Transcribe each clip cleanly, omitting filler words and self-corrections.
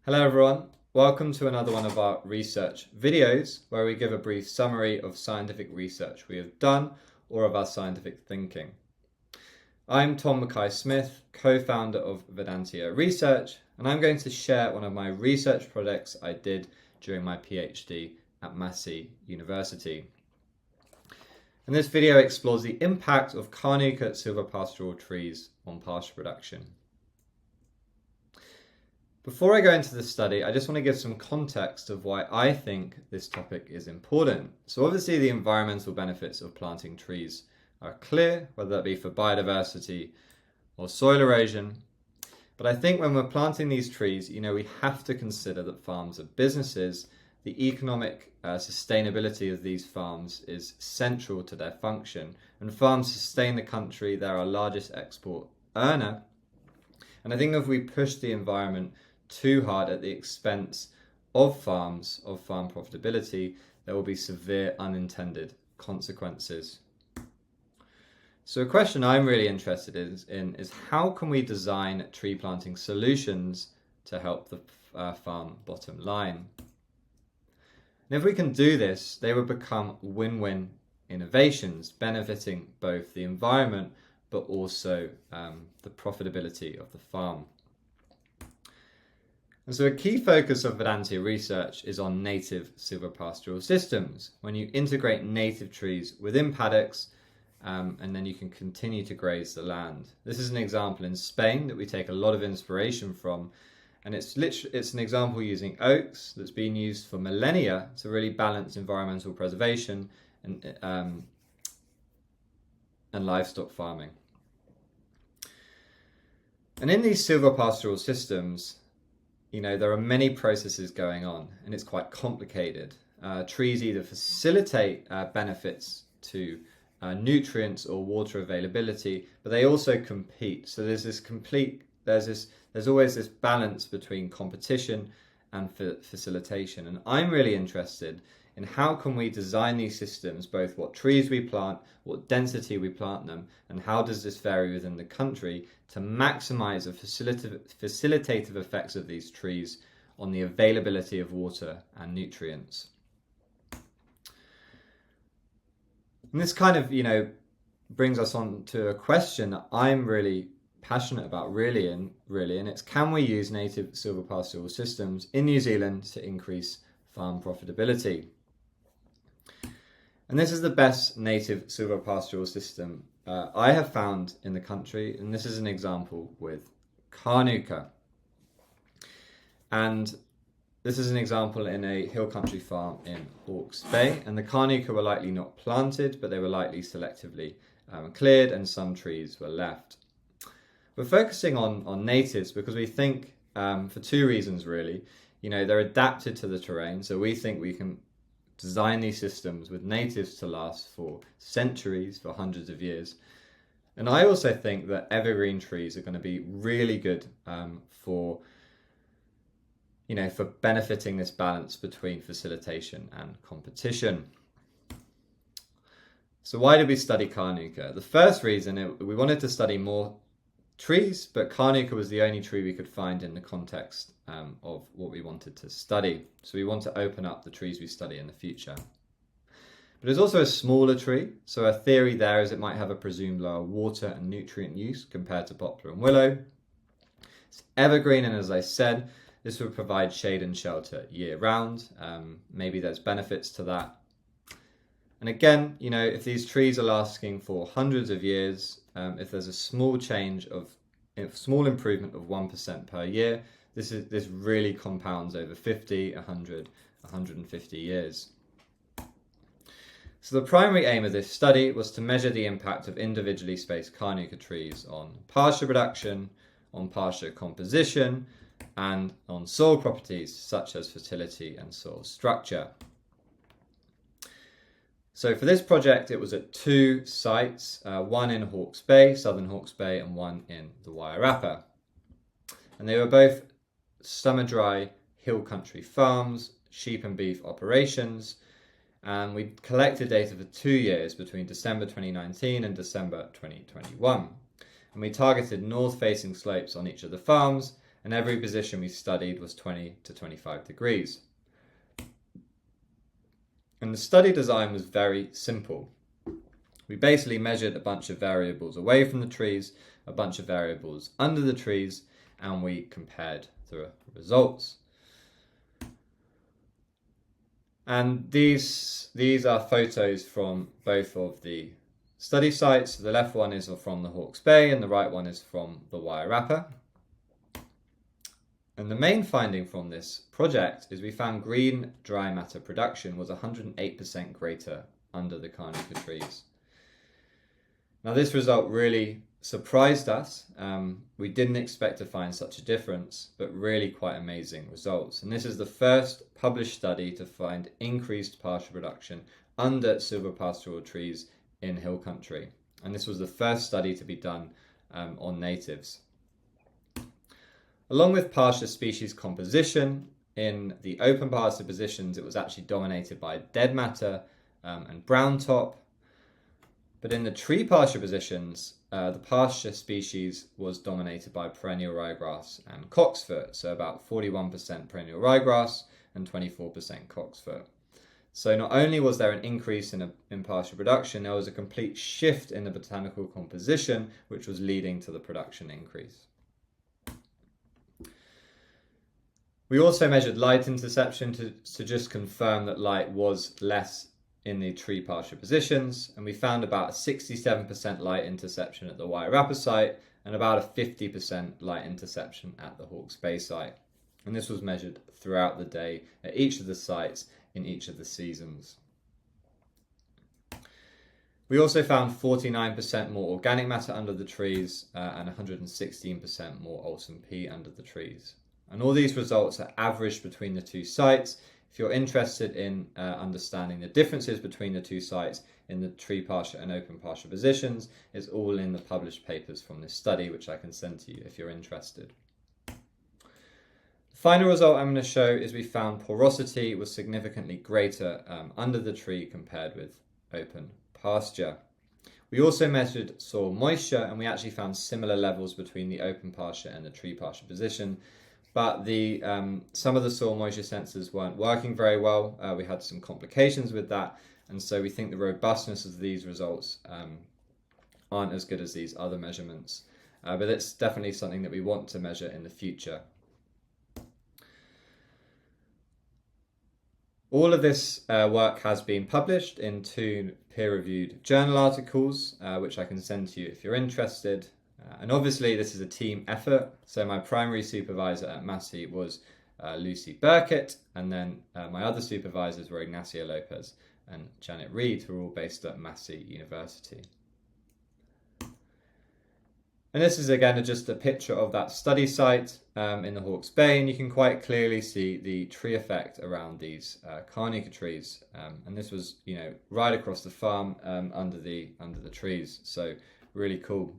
Hello everyone, welcome to another one of our research videos where we give a brief summary of scientific research we have done or of our scientific thinking. I'm Tom Mackay-Smith, co-founder of Vedantia Research, and I'm going to share one of my research projects I did during my PhD at Massey University. And this video explores the impact of Kānuka silvopastoral trees on pasture production. Before I go into this study, I just want to give some context of why I think this topic is important. So obviously the environmental benefits of planting trees are clear, whether that be for biodiversity or soil erosion. But I think when we're planting these trees, we have to consider that farms are businesses. The economic sustainability of these farms is central to their function. And farms sustain the country, they're our largest export earner. And I think if we push the environment too hard at the expense of farm profitability, there will be severe unintended consequences. So a question I'm really interested in is how can we design tree planting solutions to help the farm bottom line? And if we can do this, they will become win-win innovations, benefiting both the environment but also the profitability of the farm. And so a key focus of Vedantia research is on native silvopastoral systems, when you integrate native trees within paddocks and then you can continue to graze the land. This is an example in Spain that we take a lot of inspiration from, and it's an example using oaks that's been used for millennia to really balance environmental preservation and livestock farming. And in these silvopastoral systems, there are many processes going on, and it's quite complicated. Trees either facilitate benefits to nutrients or water availability, but they also compete. So there's always this balance between competition and facilitation. And I'm really interested in how can we design these systems, both what trees we plant, what density we plant them, and how does this vary within the country to maximize the facilitative effects of these trees on the availability of water and nutrients. And this kind of, brings us on to a question that I'm really passionate about, and it's can we use native silvopastoral systems in New Zealand to increase farm profitability? And this is the best native silvopastoral system I have found in the country, and this is an example with Kānuka. And this is an example in a hill country farm in Hawke's Bay, and the Kānuka were likely not planted, but they were likely selectively cleared, and some trees were left. We're focusing on natives because we think, for two reasons really, they're adapted to the terrain, so we think we can design these systems with natives to last for centuries, for hundreds of years. And I also think that evergreen trees are going to be really good for benefiting this balance between facilitation and competition. So why did we study Kānuka? The first reason, we wanted to study more trees, but Kānuka was the only tree we could find in the context of what we wanted to study. So we want to open up the trees we study in the future. But it's also a smaller tree, so a theory there is it might have a presumed lower water and nutrient use compared to poplar and willow. It's evergreen, and as I said, this would provide shade and shelter year round. Maybe there's benefits to that. And again, if these trees are lasting for hundreds of years, if there's a small improvement of 1% per year, this really compounds over 50, 100, 150 years. So the primary aim of this study was to measure the impact of individually spaced Kānuka trees on pasture production, on pasture composition, and on soil properties such as fertility and soil structure. So for this project, it was at two sites, one in Hawke's Bay, southern Hawke's Bay, and one in the Wairarapa. And they were both summer dry hill country farms, sheep and beef operations. And we collected data for 2 years between December 2019 and December 2021. And we targeted north-facing slopes on each of the farms and every position we studied was 20 to 25 degrees. And the study design was very simple. We basically measured a bunch of variables away from the trees, a bunch of variables under the trees, and we compared the results. And these are photos from both of the study sites. The left one is from the Hawke's Bay and the right one is from the Wairarapa. And the main finding from this project is we found green dry matter production was 108% greater under the Kānuka trees. Now this result really surprised us. We didn't expect to find such a difference, but really quite amazing results. And this is the first published study to find increased pasture production under silvopastoral trees in hill country. And this was the first study to be done on natives. Along with pasture species composition, in the open pasture positions, it was actually dominated by dead matter and brown top. But in the tree pasture positions, the pasture species was dominated by perennial ryegrass and cocksfoot, so about 41% perennial ryegrass and 24% cocksfoot. So not only was there an increase in pasture production, there was a complete shift in the botanical composition, which was leading to the production increase. We also measured light interception to just confirm that light was less in the tree pasture positions, and we found about a 67% light interception at the Wairarapa site and about a 50% light interception at the Hawke's Bay site. And this was measured throughout the day at each of the sites in each of the seasons. We also found 49% more organic matter under the trees and 116% more Olsen P under the trees. And all these results are averaged between the two sites. If you're interested in understanding the differences between the two sites in the tree pasture and open pasture positions, it's all in the published papers from this study, which I can send to you if you're interested. The final result I'm going to show is we found porosity was significantly greater under the tree compared with open pasture. We also measured soil moisture, and we actually found similar levels between the open pasture and the tree pasture position. But some of the soil moisture sensors weren't working very well. We had some complications with that. And so we think the robustness of these results aren't as good as these other measurements. But it's definitely something that we want to measure in the future. All of this work has been published in 2 peer-reviewed journal articles, which I can send to you if you're interested. And obviously this is a team effort. So my primary supervisor at Massey was Lucy Burkett, and then my other supervisors were Ignacio Lopez and Janet Reed, who are all based at Massey University. And this is again just a picture of that study site in the Hawke's Bay, and you can quite clearly see the tree effect around these Kānuka trees. And this was, right across the farm under the trees. So really cool.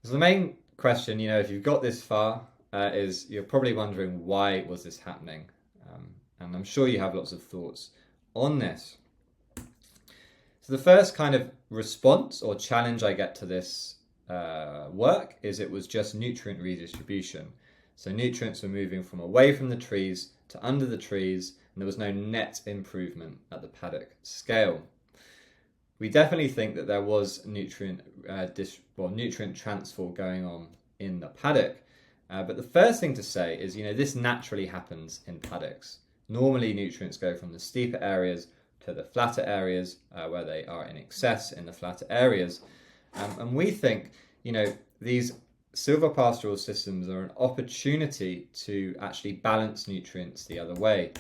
So the main question, if you've got this far, is you're probably wondering why was this happening? And I'm sure you have lots of thoughts on this. So the first kind of response or challenge I get to this work is it was just nutrient redistribution. So nutrients were moving from away from the trees to under the trees, and there was no net improvement at the paddock scale. We definitely think that there was nutrient transfer going on in the paddock. But the first thing to say is, this naturally happens in paddocks. Normally nutrients go from the steeper areas to the flatter areas where they are in excess in the flatter areas. And we think, these silvopastoral systems are an opportunity to actually balance nutrients the other way.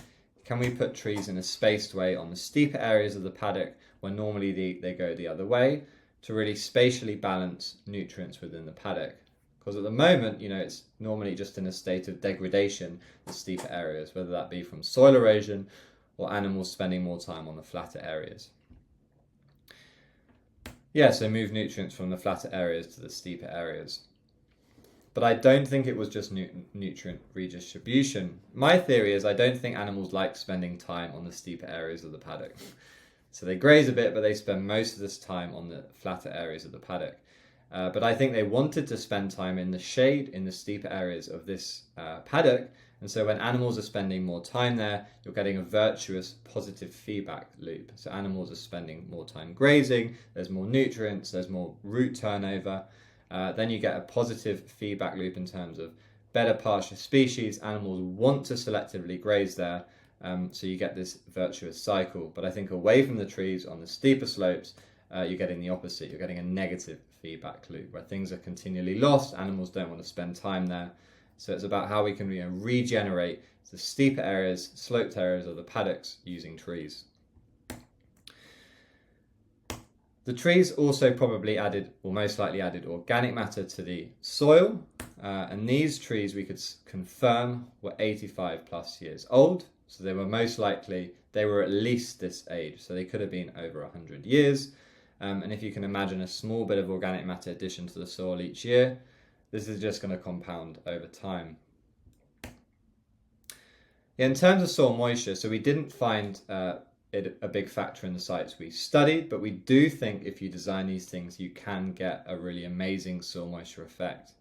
Can we put trees in a spaced way on the steeper areas of the paddock when normally they go the other way to really spatially balance nutrients within the paddock? Because at the moment, it's normally just in a state of degradation, the steeper areas, whether that be from soil erosion or animals spending more time on the flatter areas. So move nutrients from the flatter areas to the steeper areas. But I don't think it was just nutrient redistribution. My theory is I don't think animals like spending time on the steeper areas of the paddock. So they graze a bit, but they spend most of this time on the flatter areas of the paddock. But I think they wanted to spend time in the shade in the steeper areas of this paddock. And so when animals are spending more time there, you're getting a virtuous positive feedback loop. So animals are spending more time grazing, there's more nutrients, there's more root turnover. Then you get a positive feedback loop in terms of better pasture species. Animals want to selectively graze there, so you get this virtuous cycle. But I think away from the trees on the steeper slopes, you're getting the opposite. You're getting a negative feedback loop where things are continually lost. Animals don't want to spend time there. So it's about how we can regenerate the steeper areas, sloped areas of the paddocks using trees. The trees also probably added, or most likely added, organic matter to the soil. And these trees we could confirm were 85 plus years old. So they were most likely, they were at least this age. So they could have been over 100 years. And if you can imagine a small bit of organic matter addition to the soil each year, this is just going to compound over time. In terms of soil moisture, so we didn't find it a big factor in the sites we studied, but we do think if you design these things, you can get a really amazing soil moisture effect.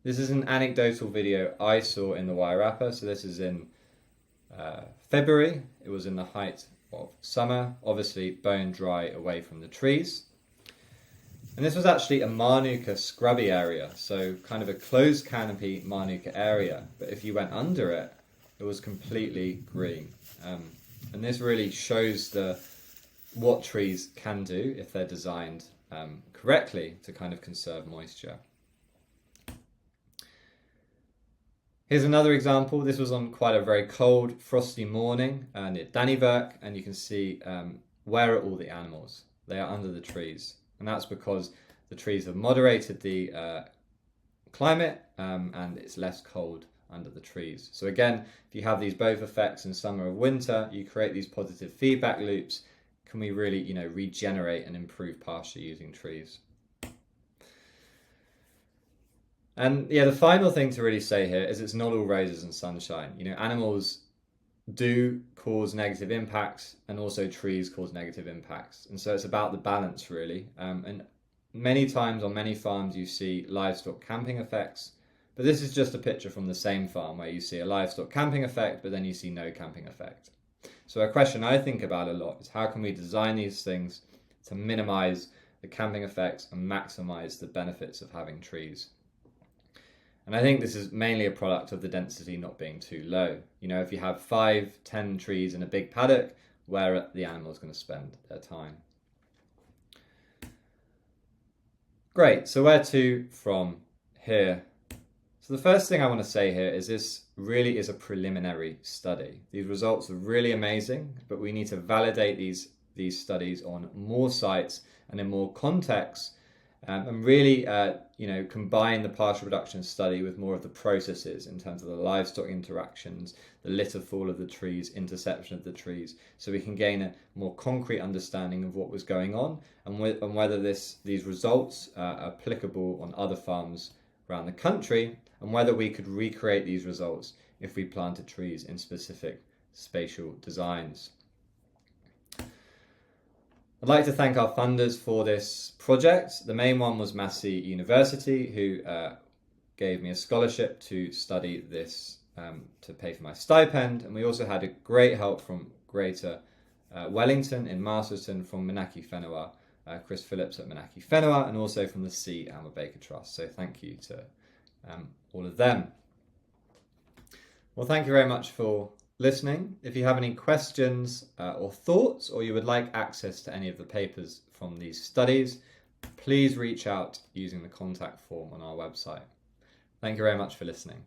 This is an anecdotal video I saw in the Wairarapa. So this is in February. It was in the height of summer, obviously bone dry away from the trees. And this was actually a Mānuka scrubby area, so kind of a closed canopy Mānuka area. But if you went under it, it was completely green. And this really shows what trees can do if they're designed correctly to kind of conserve moisture. Here's another example. This was on quite a very cold, frosty morning near Dannevirke, and you can see where are all the animals? They are under the trees. And that's because the trees have moderated the climate and it's less cold under the trees. So again, if you have these both effects in summer or winter, you create these positive feedback loops. Can we really, regenerate and improve pasture using trees? And yeah, the final thing to really say here is it's not all roses and sunshine. Animals do cause negative impacts, and also trees cause negative impacts. And so it's about the balance, really. And many times on many farms you see livestock camping effects, but this is just a picture from the same farm where you see a livestock camping effect, but then you see no camping effect. So a question I think about a lot is how can we design these things to minimize the camping effects and maximize the benefits of having trees? And I think this is mainly a product of the density not being too low. If you have 5-10 trees in a big paddock, where are the animals going to spend their time? Great, so where to from here? So the first thing I want to say here is this really is a preliminary study. These results are really amazing, but we need to validate these studies on more sites and in more contexts, and really combine the partial reduction study with more of the processes in terms of the livestock interactions, the litter fall of the trees, interception of the trees, so we can gain a more concrete understanding of what was going on and whether these results are applicable on other farms around the country, and whether we could recreate these results if we planted trees in specific spatial designs. I'd like to thank our funders for this project. The main one was Massey University, who gave me a scholarship to study this, to pay for my stipend. And we also had a great help from Greater Wellington in Masterton, from Mackay-Smith, Chris Phillips at Mackay-Smith, and also from the C. Alma Baker Trust. So thank you to all of them. Well, thank you very much for listening. If you have any questions or thoughts, or you would like access to any of the papers from these studies, please reach out using the contact form on our website. Thank you very much for listening.